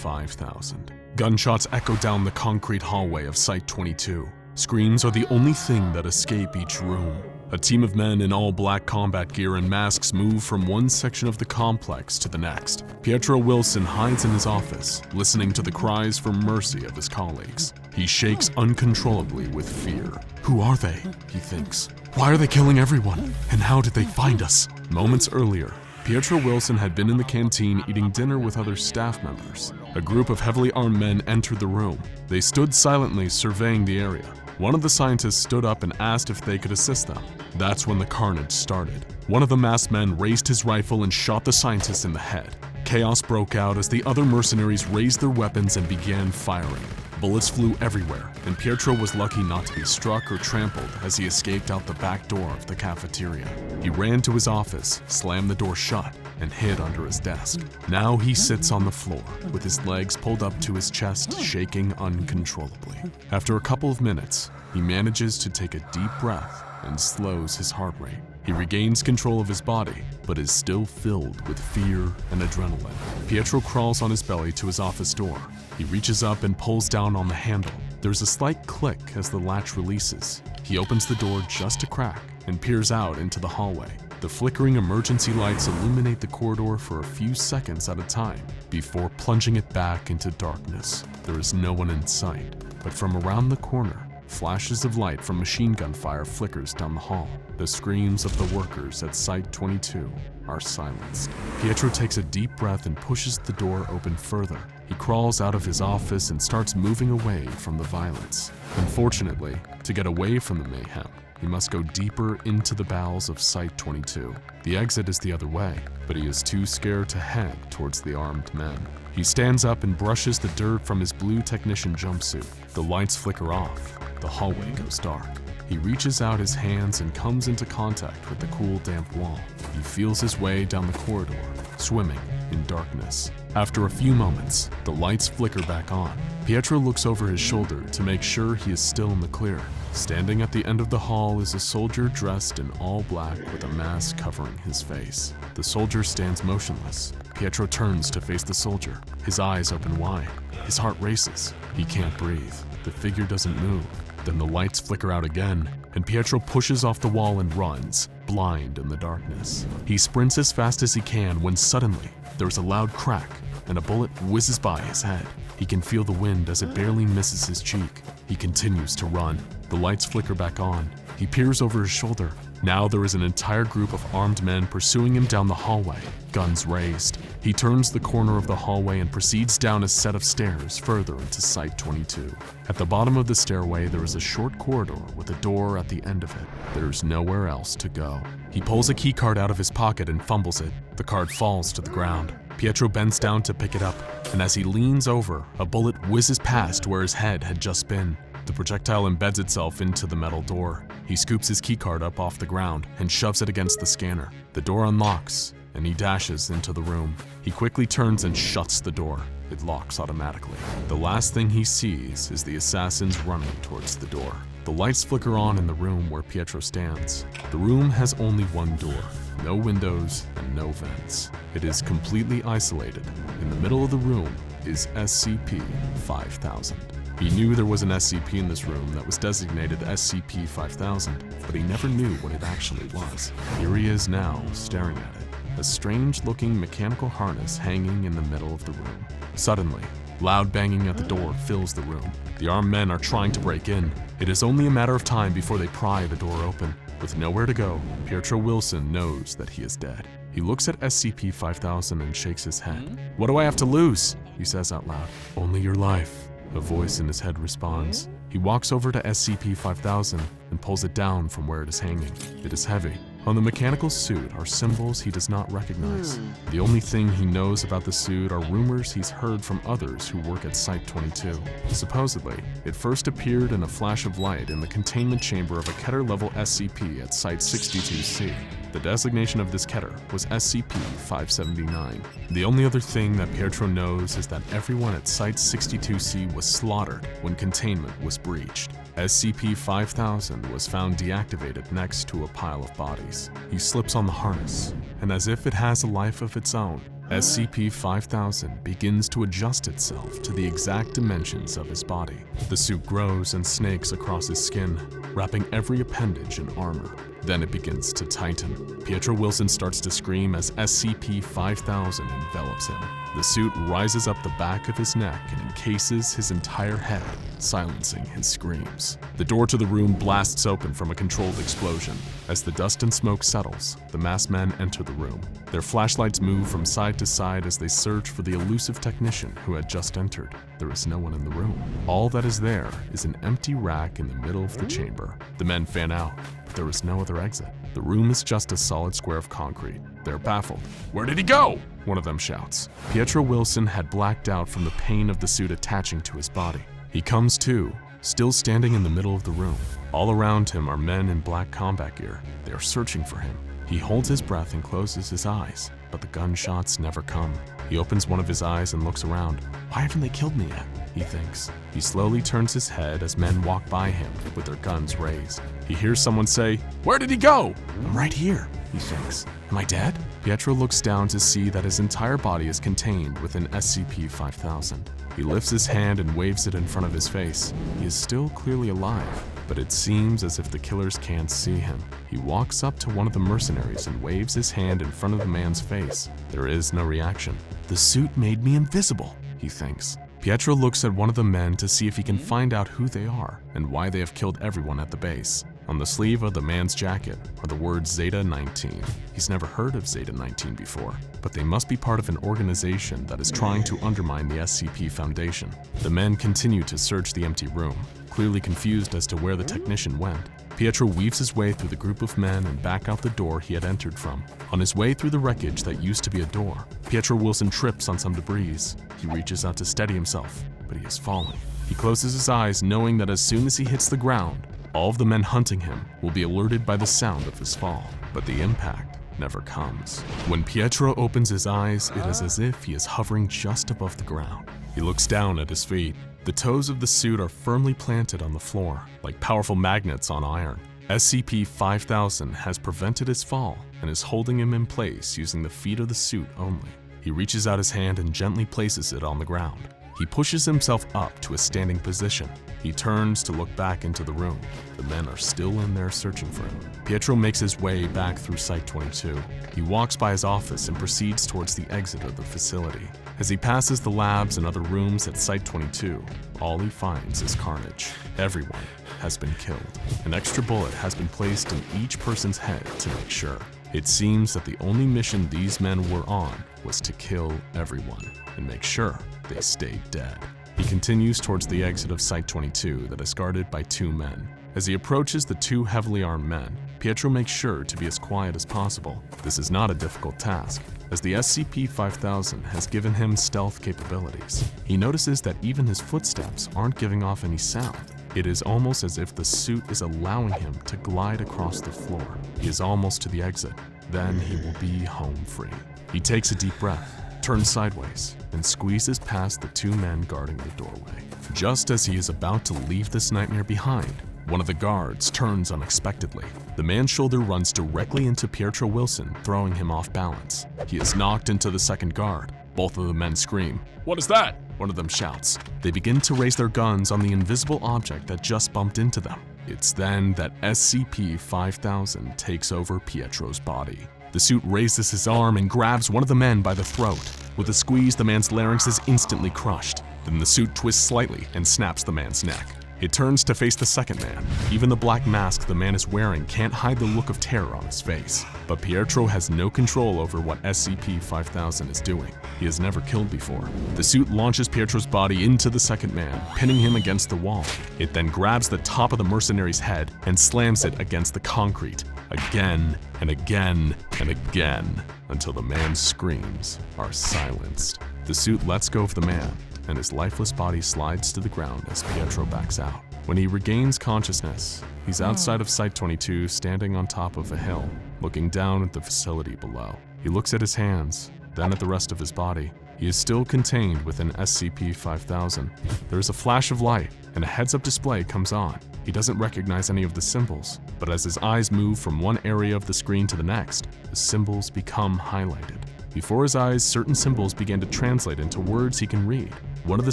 SCP-5000. Gunshots echo down the concrete hallway of Site-22. Screams are the only thing that escape each room. A team of men in all black combat gear and masks move from one section of the complex to the next. Pietro Wilson hides in his office, listening to the cries for mercy of his colleagues. He shakes uncontrollably with fear. Who are they? He thinks. Why are they killing everyone? And how did they find us? Moments earlier, Pietro Wilson had been in the canteen eating dinner with other staff members. A group of heavily armed men entered the room. They stood silently surveying the area. One of the scientists stood up and asked if they could assist them. That's when the carnage started. One of the masked men raised his rifle and shot the scientist in the head. Chaos broke out as the other mercenaries raised their weapons and began firing. Bullets flew everywhere, and Pietro was lucky not to be struck or trampled as he escaped out the back door of the cafeteria. He ran to his office, slammed the door shut, and hid under his desk. Now he sits on the floor, with his legs pulled up to his chest, shaking uncontrollably. After a couple of minutes, he manages to take a deep breath and slows his heart rate. He regains control of his body, but is still filled with fear and adrenaline. Pietro crawls on his belly to his office door. He reaches up and pulls down on the handle. There's a slight click as the latch releases. He opens the door just a crack and peers out into the hallway. The flickering emergency lights illuminate the corridor for a few seconds at a time before plunging it back into darkness. There is no one in sight, but from around the corner, flashes of light from machine gun fire flickers down the hall. The screams of the workers at Site-22 are silenced. Pietro takes a deep breath and pushes the door open further. He crawls out of his office and starts moving away from the violence. Unfortunately, to get away from the mayhem, he must go deeper into the bowels of Site-22. The exit is the other way, but he is too scared to head towards the armed men. He stands up and brushes the dirt from his blue technician jumpsuit. The lights flicker off. The hallway goes dark. He reaches out his hands and comes into contact with the cool, damp wall. He feels his way down the corridor, swimming in darkness. After a few moments, the lights flicker back on. Pietro looks over his shoulder to make sure he is still in the clear. Standing at the end of the hall is a soldier dressed in all black with a mask covering his face. The soldier stands motionless. Pietro turns to face the soldier. His eyes open wide. His heart races. He can't breathe. The figure doesn't move. Then the lights flicker out again, and Pietro pushes off the wall and runs, blind in the darkness. He sprints as fast as he can when suddenly there's a loud crack and a bullet whizzes by his head. He can feel the wind as it barely misses his cheek. He continues to run. The lights flicker back on. He peers over his shoulder. Now there is an entire group of armed men pursuing him down the hallway, guns raised. He turns the corner of the hallway and proceeds down a set of stairs further into Site-22. At the bottom of the stairway, there is a short corridor with a door at the end of it. There's nowhere else to go. He pulls a key card out of his pocket and fumbles it. The card falls to the ground. Pietro bends down to pick it up, and as he leans over, a bullet whizzes past where his head had just been. The projectile embeds itself into the metal door. He scoops his keycard up off the ground and shoves it against the scanner. The door unlocks, and he dashes into the room. He quickly turns and shuts the door. It locks automatically. The last thing he sees is the assassins running towards the door. The lights flicker on in the room where Pietro stands. The room has only one door, no windows and no vents. It is completely isolated. In the middle of the room is SCP-5000. He knew there was an SCP in this room that was designated SCP-5000, but he never knew what it actually was. Here he is now, staring at it, a strange-looking mechanical harness hanging in the middle of the room. Suddenly, loud banging at the door fills the room. The armed men are trying to break in. It is only a matter of time before they pry the door open. With nowhere to go, Pietro Wilson knows that he is dead. He looks at SCP-5000 and shakes his head. "What do I have to lose?" he says out loud. "Only your life," a voice in his head responds. He walks over to SCP-5000 and pulls it down from where it is hanging. It is heavy. On the mechanical suit are symbols he does not recognize. The only thing he knows about the suit are rumors he's heard from others who work at Site-22. Supposedly, it first appeared in a flash of light in the containment chamber of a Keter-level SCP at Site-62C. The designation of this Keter was SCP-579. The only other thing that Pietro knows is that everyone at Site-62C was slaughtered when containment was breached. SCP-5000 was found deactivated next to a pile of bodies. He slips on the harness, and as if it has a life of its own, SCP-5000 begins to adjust itself to the exact dimensions of his body. The suit grows and snakes across his skin, wrapping every appendage in armor. Then it begins to tighten. Pietro Wilson starts to scream as SCP-5000 envelops him. The suit rises up the back of his neck and encases his entire head, silencing his screams. The door to the room blasts open from a controlled explosion. As the dust and smoke settles, the masked men enter the room. Their flashlights move from side to side as they search for the elusive technician who had just entered. There is no one in the room. All that is there is an empty rack in the middle of the chamber. The men fan out, but there is no other exit. The room is just a solid square of concrete. They're baffled. "Where did he go?" one of them shouts. Pietro Wilson had blacked out from the pain of the suit attaching to his body. He comes to, still standing in the middle of the room. All around him are men in black combat gear. They are searching for him. He holds his breath and closes his eyes, but the gunshots never come. He opens one of his eyes and looks around. "Why haven't they killed me yet?" he thinks. He slowly turns his head as men walk by him with their guns raised. He hears someone say, "Where did he go?" "I'm right here," he thinks. "Am I dead?" Pietro looks down to see that his entire body is contained within SCP-5000. He lifts his hand and waves it in front of his face. He is still clearly alive, but it seems as if the killers can't see him. He walks up to one of the mercenaries and waves his hand in front of the man's face. There is no reaction. "The suit made me invisible," he thinks. Pietro looks at one of the men to see if he can find out who they are and why they have killed everyone at the base. On the sleeve of the man's jacket are the words Zeta-19. He's never heard of Zeta-19 before, but they must be part of an organization that is trying to undermine the SCP Foundation. The men continue to search the empty room, clearly confused as to where the technician went. Pietro weaves his way through the group of men and back out the door he had entered from. On his way through the wreckage that used to be a door, Pietro Wilson trips on some debris. He reaches out to steady himself, but he is falling. He closes his eyes, knowing that as soon as he hits the ground, all of the men hunting him will be alerted by the sound of his fall. But the impact never comes. When Pietro opens his eyes, it is as if he is hovering just above the ground. He looks down at his feet. The toes of the suit are firmly planted on the floor, like powerful magnets on iron. SCP-5000 has prevented his fall and is holding him in place using the feet of the suit only. He reaches out his hand and gently places it on the ground. He pushes himself up to a standing position. He turns to look back into the room. The men are still in there searching for him. Pietro makes his way back through Site-22. He walks by his office and proceeds towards the exit of the facility. As he passes the labs and other rooms at Site-22, all he finds is carnage. Everyone has been killed. An extra bullet has been placed in each person's head to make sure. It seems that the only mission these men were on was to kill everyone and make sure they stayed dead. He continues towards the exit of Site-22 that is guarded by two men. As he approaches the two heavily armed men, Pietro makes sure to be as quiet as possible. This is not a difficult task, as the SCP-5000 has given him stealth capabilities. He notices that even his footsteps aren't giving off any sound. It is almost as if the suit is allowing him to glide across the floor. He is almost to the exit. Then he will be home free. He takes a deep breath, turns sideways, and squeezes past the two men guarding the doorway. Just as he is about to leave this nightmare behind, one of the guards turns unexpectedly. The man's shoulder runs directly into Pietro Wilson, throwing him off balance. He is knocked into the second guard. Both of the men scream, "What is that?" One of them shouts. They begin to raise their guns on the invisible object that just bumped into them. It's then that SCP-5000 takes over Pietro's body. The suit raises his arm and grabs one of the men by the throat. With a squeeze, the man's larynx is instantly crushed. Then the suit twists slightly and snaps the man's neck. It turns to face the second man. Even the black mask the man is wearing can't hide the look of terror on his face. But Pietro has no control over what SCP-5000 is doing. He has never killed before. The suit launches Pietro's body into the second man, pinning him against the wall. It then grabs the top of the mercenary's head and slams it against the concrete, again and again and again, until the man's screams are silenced. The suit lets go of the man, and his lifeless body slides to the ground as Pietro backs out. When he regains consciousness, he's outside of Site-22, standing on top of a hill, looking down at the facility below. He looks at his hands, then at the rest of his body. He is still contained within SCP-5000. There is a flash of light, and a heads-up display comes on. He doesn't recognize any of the symbols, but as his eyes move from one area of the screen to the next, the symbols become highlighted. Before his eyes, certain symbols began to translate into words he can read. One of the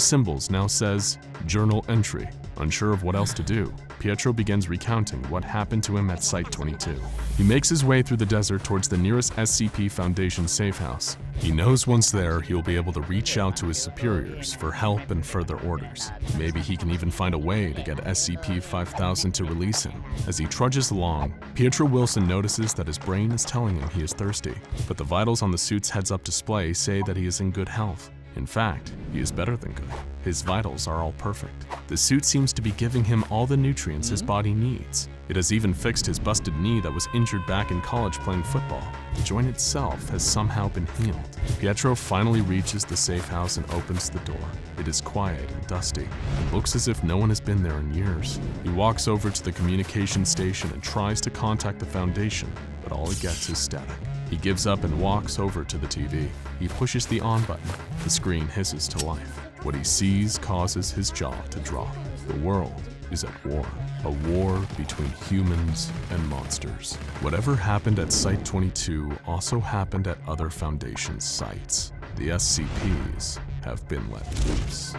symbols now says, "Journal Entry." Unsure of what else to do, Pietro begins recounting what happened to him at Site-22. He makes his way through the desert towards the nearest SCP Foundation safe house. He knows once there, he will be able to reach out to his superiors for help and further orders. Maybe he can even find a way to get SCP-5000 to release him. As he trudges along, Pietro Wilson notices that his brain is telling him he is thirsty, but the vitals on the suit's heads-up display say that he is in good health. In fact, he is better than good. His vitals are all perfect. The suit seems to be giving him all the nutrients his body needs. It has even fixed his busted knee that was injured back in college playing football. The joint itself has somehow been healed. Pietro finally reaches the safe house and opens the door. It is quiet and dusty. It looks as if no one has been there in years. He walks over to the communication station and tries to contact the Foundation, but all he gets is static. He gives up and walks over to the TV. He pushes the on button. The screen hisses to life. What he sees causes his jaw to drop. The world is at war. A war between humans and monsters. Whatever happened at Site-22 also happened at other Foundation sites. The SCPs have been let loose.